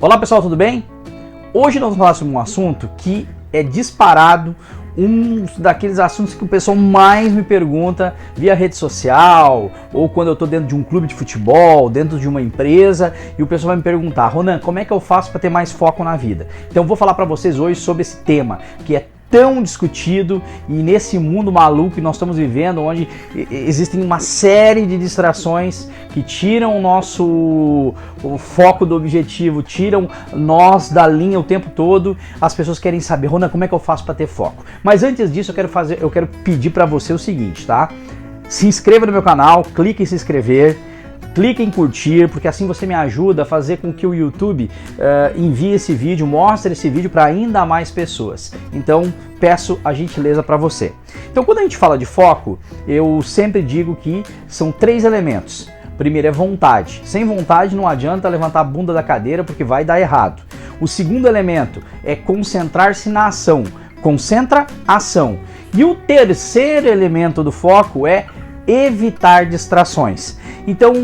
Olá pessoal, tudo bem? Hoje nós vamos falar sobre um assunto que é disparado um daqueles assuntos que o pessoal mais me pergunta via rede social ou quando eu estou dentro de um clube de futebol, dentro de uma empresa e o pessoal vai me perguntar: Ronan, como é que eu faço para ter mais foco na vida? Então eu vou falar para vocês hoje sobre esse tema que é tão discutido e nesse mundo maluco que nós estamos vivendo, onde existem uma série de distrações que tiram o foco do objetivo, tiram nós da linha o tempo todo. As pessoas querem saber: Ronan, como é que eu faço para ter foco? Mas antes disso eu quero pedir para você o seguinte, tá? Se inscreva no meu canal, clique em se inscrever, clique em curtir, porque assim você me ajuda a fazer com que o YouTube envie esse vídeo, mostre esse vídeo para ainda mais pessoas. Então, peço a gentileza para você. Então, quando a gente fala de foco, eu sempre digo que são 3 elementos. Primeiro é vontade. Sem vontade não adianta levantar a bunda da cadeira porque vai dar errado. O segundo elemento é concentrar-se na ação. Concentra, ação. E o terceiro elemento do foco é evitar distrações. Então,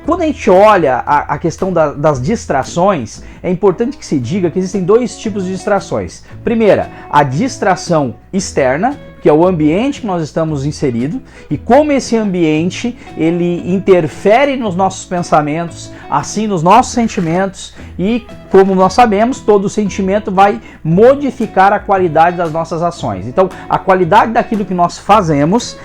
quando a gente olha a questão das distrações, é importante que se diga que existem 2 tipos de distrações. Primeira, a distração externa, que é o ambiente que nós estamos inseridos, e como esse ambiente ele interfere nos nossos pensamentos, assim nos nossos sentimentos, e como nós sabemos, todo sentimento vai modificar a qualidade das nossas ações. Então, a qualidade daquilo que nós fazemos,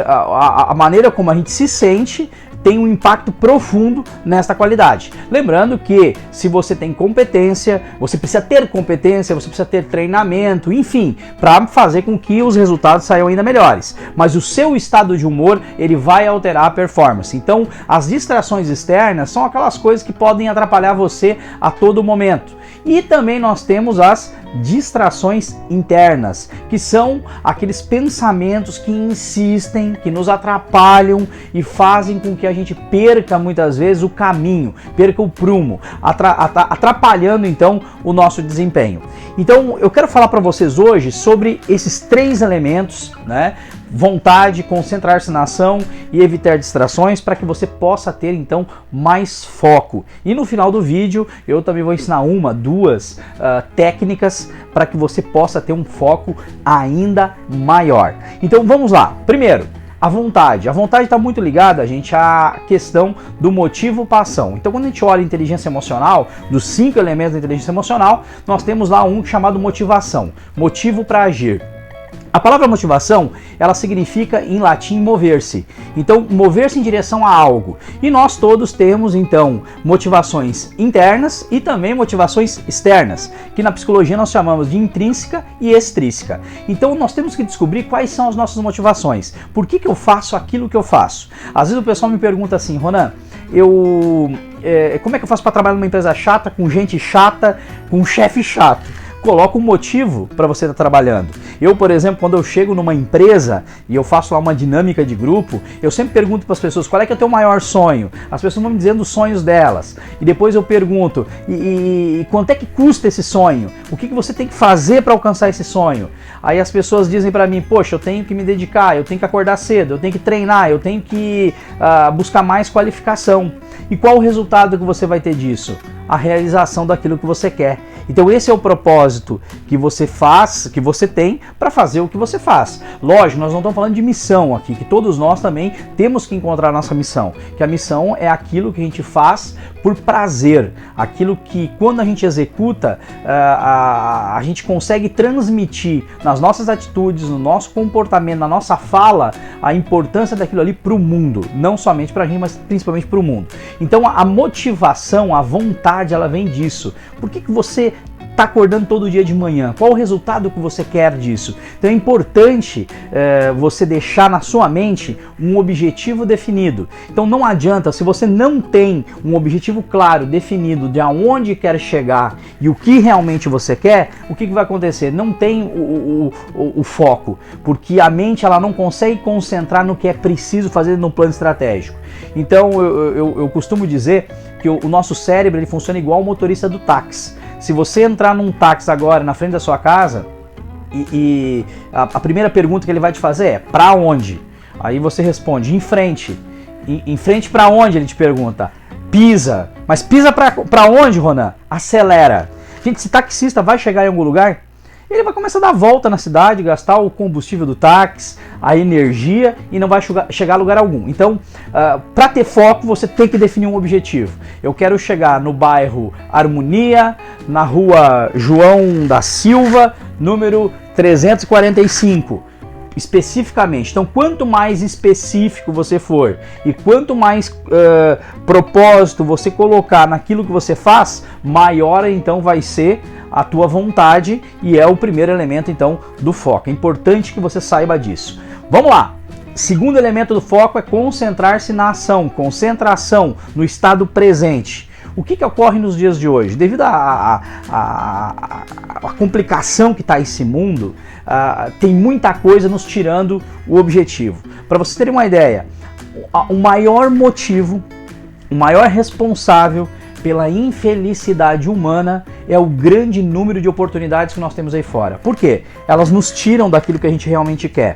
a maneira como a gente se sente, tem um impacto profundo nesta qualidade. Lembrando que se você tem competência, você precisa ter competência, você precisa ter treinamento, enfim, para fazer com que os resultados saiam ainda melhores. Mas o seu estado de humor, ele vai alterar a performance. Então, as distrações externas são aquelas coisas que podem atrapalhar você a todo momento. E também nós temos as distrações internas, que são aqueles pensamentos que insistem, que nos atrapalham e fazem com que a gente perca muitas vezes o caminho, perca o prumo, atrapalhando então o nosso desempenho. Então eu quero falar para vocês hoje sobre esses 3 elementos, né? Vontade, concentrar-se na ação e evitar distrações, para que você possa ter então mais foco. E no final do vídeo eu também vou ensinar 2 técnicas para que você possa ter um foco ainda maior. Então vamos lá. Primeiro, a vontade. A vontade está muito ligada, gente, à questão do motivo para ação. Então, quando a gente olha a inteligência emocional, dos 5 elementos da inteligência emocional, nós temos lá um chamado motivação. Motivo para agir. A palavra motivação, ela significa em latim mover-se. Então, mover-se em direção a algo. E nós todos temos, então, motivações internas e também motivações externas, que na psicologia nós chamamos de intrínseca e extrínseca. Então, nós temos que descobrir quais são as nossas motivações. Por que eu faço aquilo que eu faço? Às vezes o pessoal me pergunta assim: Ronan, como é que eu faço para trabalhar numa empresa chata, com gente chata, com um chefe chato? Coloca um motivo para você estar trabalhando. Eu, por exemplo, quando eu chego numa empresa e eu faço lá uma dinâmica de grupo, eu sempre pergunto para as pessoas: qual é que é o teu maior sonho? As pessoas vão me dizendo os sonhos delas. E depois eu pergunto: e quanto é que custa esse sonho? O que você tem que fazer para alcançar esse sonho? Aí as pessoas dizem para mim: poxa, eu tenho que me dedicar, eu tenho que acordar cedo, eu tenho que treinar, eu tenho que buscar mais qualificação. E qual o resultado que você vai ter disso? A realização daquilo que você quer. Então esse é o propósito que você faz, que você tem para fazer o que você faz. Lógico, nós não estamos falando de missão aqui, que todos nós também temos que encontrar a nossa missão. Que a missão é aquilo que a gente faz por prazer, aquilo que quando a gente executa, a gente consegue transmitir nas nossas atitudes, no nosso comportamento, na nossa fala, a importância daquilo ali para o mundo. Não somente para a gente, mas principalmente para o mundo. Então a motivação, a vontade, ela vem disso. Por que você está acordando todo dia de manhã? Qual o resultado que você quer disso? Então é importante você deixar na sua mente um objetivo definido. Então não adianta, se você não tem um objetivo claro, definido de aonde quer chegar e o que realmente você quer, o que vai acontecer? Não tem o foco, porque a mente ela não consegue concentrar no que é preciso fazer no plano estratégico. Então eu costumo dizer que o nosso cérebro ele funciona igual o motorista do táxi. Se você entrar num táxi agora na frente da sua casa e a primeira pergunta que ele vai te fazer é: para onde? Aí você responde: em frente. Em frente para onde? Ele te pergunta: Pisa. Mas pisa para onde, Ronan? Acelera. Gente, se taxista vai chegar em algum lugar, ele vai começar a dar volta na cidade, gastar o combustível do táxi, a energia e não vai chegar a lugar algum. Então, para ter foco, você tem que definir um objetivo. Eu quero chegar no bairro Harmonia, na rua João da Silva, número 345. Especificamente. Então, quanto mais específico você for e quanto mais propósito você colocar naquilo que você faz, maior então vai ser a tua vontade e é o primeiro elemento então do foco. É importante que você saiba disso. Vamos lá! Segundo elemento do foco é concentrar-se na ação, concentração no estado presente. O que ocorre nos dias de hoje? Devido à complicação que está esse mundo, tem muita coisa nos tirando o objetivo. Para vocês terem uma ideia, o maior motivo, o maior responsável pela infelicidade humana é o grande número de oportunidades que nós temos aí fora. Por quê? Elas nos tiram daquilo que a gente realmente quer.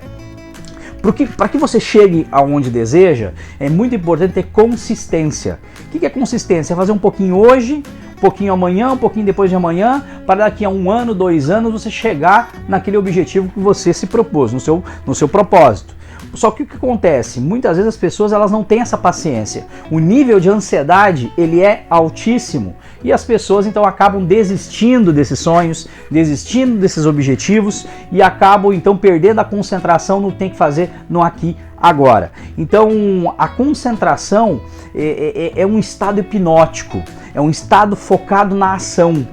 Para que você chegue aonde deseja, é muito importante ter consistência. O que é consistência? É fazer um pouquinho hoje, um pouquinho amanhã, um pouquinho depois de amanhã, para daqui a 1 ano, 2 anos, você chegar naquele objetivo que você se propôs, no seu propósito. Só que o que acontece? Muitas vezes as pessoas elas não têm essa paciência. O nível de ansiedade ele é altíssimo e as pessoas então acabam desistindo desses sonhos, desistindo desses objetivos e acabam então perdendo a concentração no tem que fazer no aqui agora. Então a concentração é um estado hipnótico, é um estado focado na ação.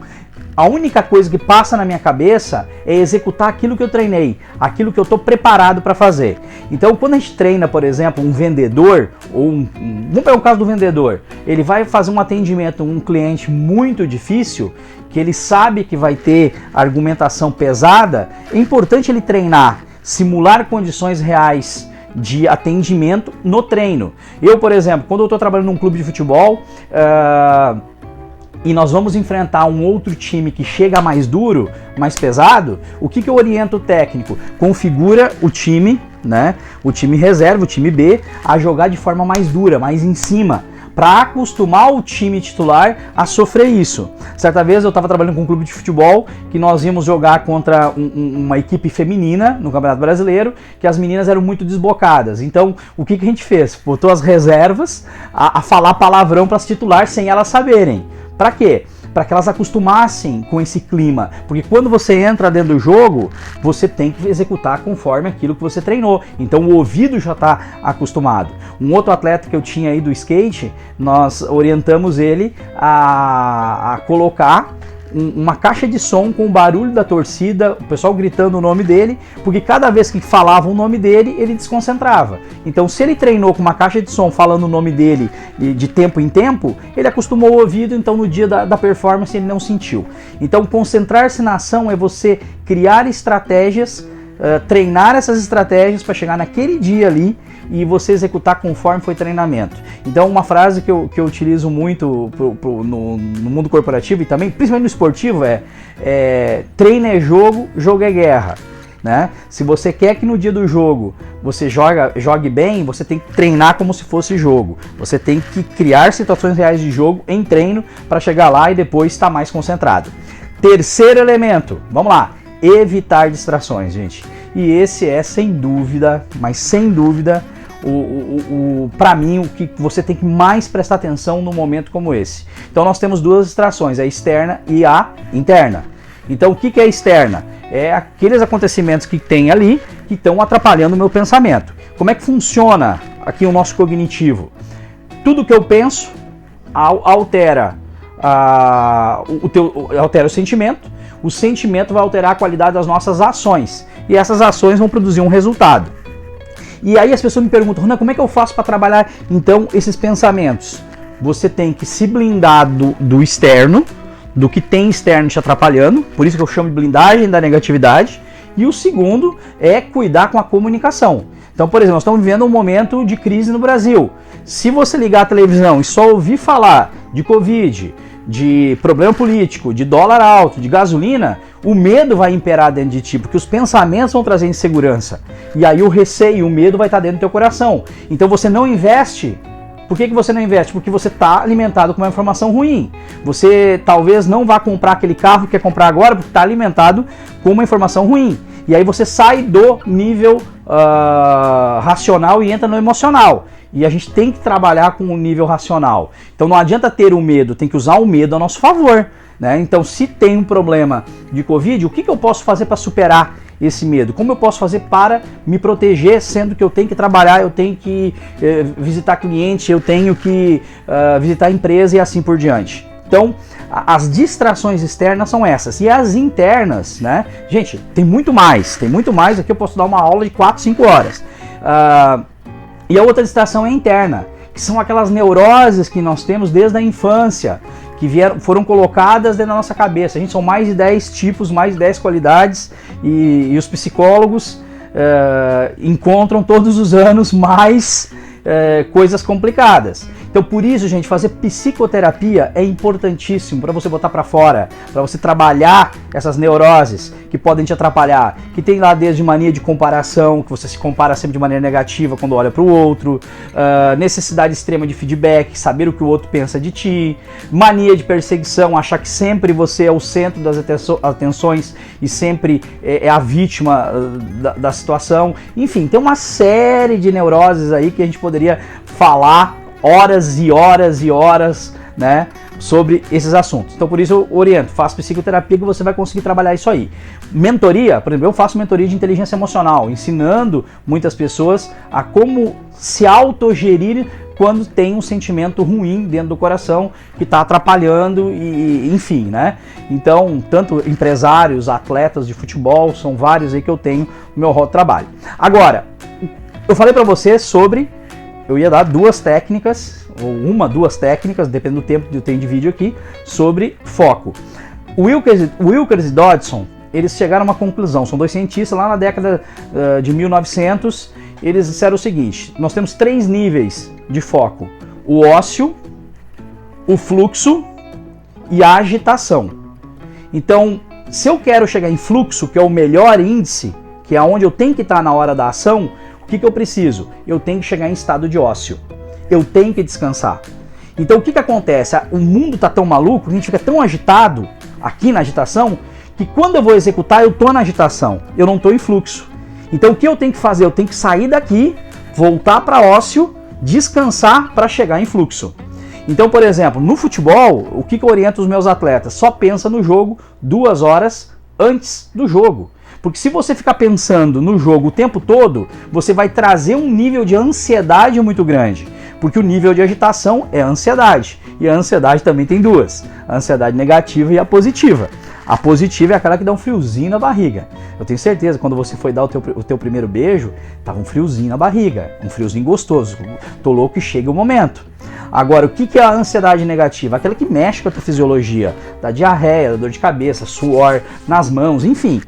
A única coisa que passa na minha cabeça é executar aquilo que eu treinei, aquilo que eu estou preparado para fazer. Então, quando a gente treina, por exemplo, um vendedor, vamos pegar o caso do vendedor, ele vai fazer um atendimento a um cliente muito difícil, que ele sabe que vai ter argumentação pesada, é importante ele treinar, simular condições reais de atendimento no treino. Eu, por exemplo, quando eu estou trabalhando num clube de futebol, e nós vamos enfrentar um outro time que chega mais duro, mais pesado, o que eu oriento o técnico? Configura o time, né? O time reserva, o time B, a jogar de forma mais dura, mais em cima, para acostumar o time titular a sofrer isso. Certa vez eu estava trabalhando com um clube de futebol que nós íamos jogar contra uma equipe feminina no Campeonato Brasileiro, que as meninas eram muito desbocadas. Então, o que a gente fez? Botou as reservas a falar palavrão para as titulares sem elas saberem. Para quê? Para que elas acostumassem com esse clima. Porque quando você entra dentro do jogo, você tem que executar conforme aquilo que você treinou. Então o ouvido já está acostumado. Um outro atleta que eu tinha aí do skate, nós orientamos ele a colocar uma caixa de som com o barulho da torcida, o pessoal gritando o nome dele, porque cada vez que falava o nome dele, ele desconcentrava. Então, se ele treinou com uma caixa de som falando o nome dele de tempo em tempo, ele acostumou o ouvido, então no dia da performance ele não sentiu. Então, concentrar-se na ação é você criar estratégias, treinar essas estratégias para chegar naquele dia ali e você executar conforme foi treinamento. Então uma frase que eu utilizo muito no mundo corporativo e também, principalmente no esportivo, treino é jogo, jogo é guerra. Né? Se você quer que no dia do jogo você jogue bem, você tem que treinar como se fosse jogo. Você tem que criar situações reais de jogo em treino para chegar lá e depois estar mais concentrado. Terceiro elemento, vamos lá. Evitar distrações, gente. E esse é sem dúvida, mas sem dúvida, para mim, o que você tem que mais prestar atenção num momento como esse. Então nós temos duas distrações, a externa e a interna. Então o que é a externa? É aqueles acontecimentos que tem ali que estão atrapalhando o meu pensamento. Como é que funciona aqui o nosso cognitivo? Tudo que eu penso altera o sentimento. O sentimento vai alterar a qualidade das nossas ações. E essas ações vão produzir um resultado. E aí as pessoas me perguntam, Ronan, como é que eu faço para trabalhar então esses pensamentos? Você tem que se blindar do externo, do que tem externo te atrapalhando, por isso que eu chamo de blindagem da negatividade. E o segundo é cuidar com a comunicação. Então, por exemplo, nós estamos vivendo um momento de crise no Brasil. Se você ligar a televisão e só ouvir falar de Covid, de problema político, de dólar alto, de gasolina, o medo vai imperar dentro de ti, porque os pensamentos vão trazer insegurança. E aí o receio, o medo vai estar dentro do teu coração. Então você não investe Por que você não investe? Porque você está alimentado com uma informação ruim. Você talvez não vá comprar aquele carro que quer comprar agora porque está alimentado com uma informação ruim. E aí você sai do nível racional e entra no emocional. E a gente tem que trabalhar com o nível racional. Então não adianta ter o medo, tem que usar o medo a nosso favor. Né? Então, se tem um problema de Covid, o que eu posso fazer para superar esse medo? Como eu posso fazer para me proteger, sendo que eu tenho que trabalhar, eu tenho que visitar cliente, eu tenho que visitar empresa e assim por diante. Então, as distrações externas são essas. E as internas, né? Gente, tem muito mais. Aqui eu posso dar uma aula de 4, 5 horas. E a outra distração é interna, que são aquelas neuroses que nós temos desde a infância, que foram colocadas dentro da nossa cabeça. A gente são mais de 10 tipos, mais de 10 qualidades, e os psicólogos encontram todos os anos mais coisas complicadas. Então, por isso, gente, fazer psicoterapia é importantíssimo para você botar para fora, para você trabalhar essas neuroses que podem te atrapalhar, que tem lá desde mania de comparação, que você se compara sempre de maneira negativa quando olha para o outro, necessidade extrema de feedback, saber o que o outro pensa de ti, mania de perseguição, achar que sempre você é o centro das atenções e sempre é a vítima da situação. Enfim, tem uma série de neuroses aí que a gente poderia falar horas e horas e horas, né, sobre esses assuntos. Então, por isso eu oriento, faça psicoterapia que você vai conseguir trabalhar isso aí. Mentoria, por exemplo, eu faço mentoria de inteligência emocional, ensinando muitas pessoas a como se autogerir quando tem um sentimento ruim dentro do coração que está atrapalhando e enfim, né? Então, tanto empresários, atletas de futebol, são vários aí que eu tenho no meu rol de trabalho. Agora, eu falei para você sobre... Eu ia dar 2 técnicas, ou 1, 2 técnicas, dependendo do tempo que eu tenho de vídeo aqui, sobre foco. Wilkers e Dodson, eles chegaram a uma conclusão, são 2 cientistas, lá na década de 1900, eles disseram o seguinte: nós temos 3 níveis de foco: o ócio, o fluxo e a agitação. Então, se eu quero chegar em fluxo, que é o melhor índice, que é onde eu tenho que estar na hora da ação, o que eu preciso? Eu tenho que chegar em estado de ócio. Eu tenho que descansar. Então o que acontece? O mundo está tão maluco, a gente fica tão agitado, aqui na agitação, que quando eu vou executar, eu estou na agitação. Eu não estou em fluxo. Então o que eu tenho que fazer? Eu tenho que sair daqui, voltar para ócio, descansar para chegar em fluxo. Então, por exemplo, no futebol, o que eu oriento os meus atletas? Só pensa no jogo 2 horas antes do jogo. Porque se você ficar pensando no jogo o tempo todo, você vai trazer um nível de ansiedade muito grande. Porque o nível de agitação é a ansiedade. E a ansiedade também tem 2. A ansiedade negativa e a positiva. A positiva é aquela que dá um friozinho na barriga. Eu tenho certeza, quando você foi dar o teu primeiro beijo, tava um friozinho na barriga. Um friozinho gostoso. Tô louco que chegue o momento. Agora, o que é a ansiedade negativa? Aquela que mexe com a tua fisiologia. Da diarreia, da dor de cabeça, suor nas mãos, enfim.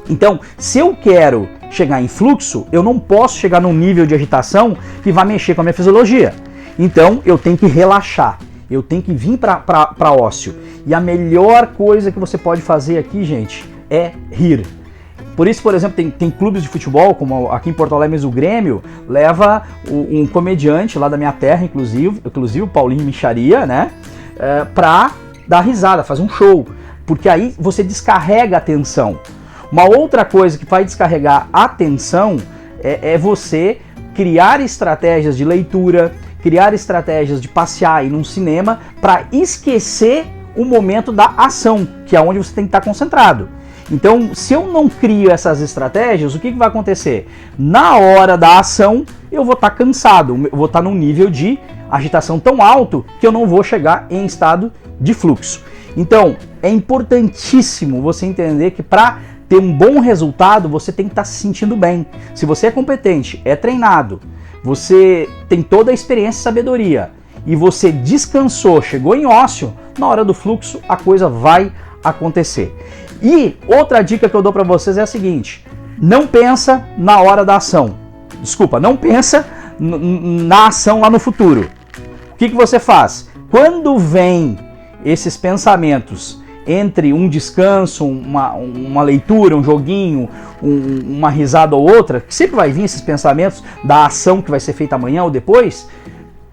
Então, se eu quero chegar em fluxo, eu não posso chegar num nível de agitação que vai mexer com a minha fisiologia. Então, eu tenho que relaxar, eu tenho que vir para ócio. E a melhor coisa que você pode fazer aqui, gente, é rir. Por isso, por exemplo, tem clubes de futebol, como aqui em Porto Alegre, o Grêmio, leva um comediante lá da minha terra, inclusive o Paulinho Micharia, né, para dar risada, fazer um show. Porque aí você descarrega a tensão. Uma outra coisa que vai descarregar a atenção é você criar estratégias de leitura, criar estratégias de passear, ir num cinema, para esquecer o momento da ação, que é onde você tem que estar concentrado. Então, se eu não crio essas estratégias, o que vai acontecer? Na hora da ação, eu vou estar cansado, eu vou estar num nível de agitação tão alto que eu não vou chegar em estado de fluxo. Então, é importantíssimo você entender que para ter um bom resultado, você tem que estar se sentindo bem. Se você é competente, é treinado, você tem toda a experiência e sabedoria, e você descansou, chegou em ócio, na hora do fluxo a coisa vai acontecer. E outra dica que eu dou para vocês é a seguinte: não pensa na hora da ação. Desculpa, não pensa na ação lá no futuro. O que você faz? Quando vem esses pensamentos entre um descanso, uma leitura, um joguinho, uma risada ou outra, que sempre vai vir esses pensamentos da ação que vai ser feita amanhã ou depois,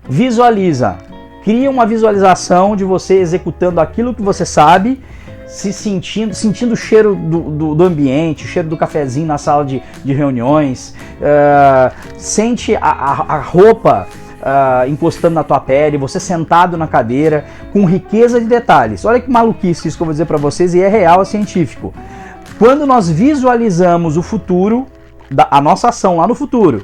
Visualiza. Cria uma visualização de você executando aquilo que você sabe, sentindo o cheiro do ambiente, o cheiro do cafezinho na sala de reuniões, sente a roupa encostando na tua pele, você sentado na cadeira, com riqueza de detalhes. Olha que maluquice isso que eu vou dizer para vocês, e é real, é científico. Quando nós visualizamos o futuro, a nossa ação lá no futuro,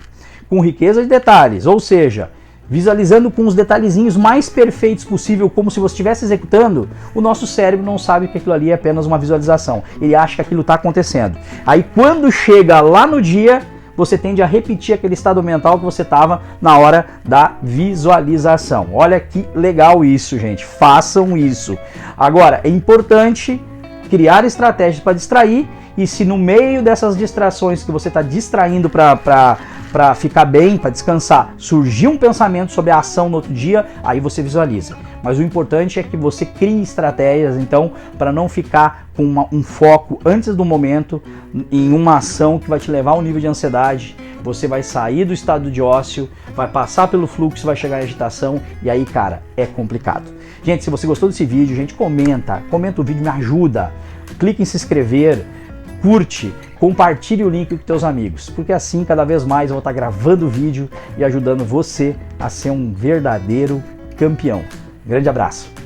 com riqueza de detalhes, ou seja, visualizando com os detalhezinhos mais perfeitos possível, como se você estivesse executando, o nosso cérebro não sabe que aquilo ali é apenas uma visualização. Ele acha que aquilo está acontecendo. Aí quando chega lá no dia, você tende a repetir aquele estado mental que você estava na hora da visualização. Olha que legal isso, gente. Façam isso. Agora, é importante criar estratégias para distrair, e se no meio dessas distrações que você está distraindo para ficar bem, para descansar, surgir um pensamento sobre a ação no outro dia, aí você visualiza. Mas o importante é que você crie estratégias, então, para não ficar com um foco antes do momento em uma ação que vai te levar a um nível de ansiedade. Você vai sair do estado de ócio, vai passar pelo fluxo, vai chegar em agitação, e aí, cara, é complicado. Gente, se você gostou desse vídeo, gente, comenta o vídeo, me ajuda. Clique em se inscrever, curte, compartilhe o link com teus amigos, porque assim cada vez mais eu vou estar gravando vídeo e ajudando você a ser um verdadeiro campeão. Grande abraço!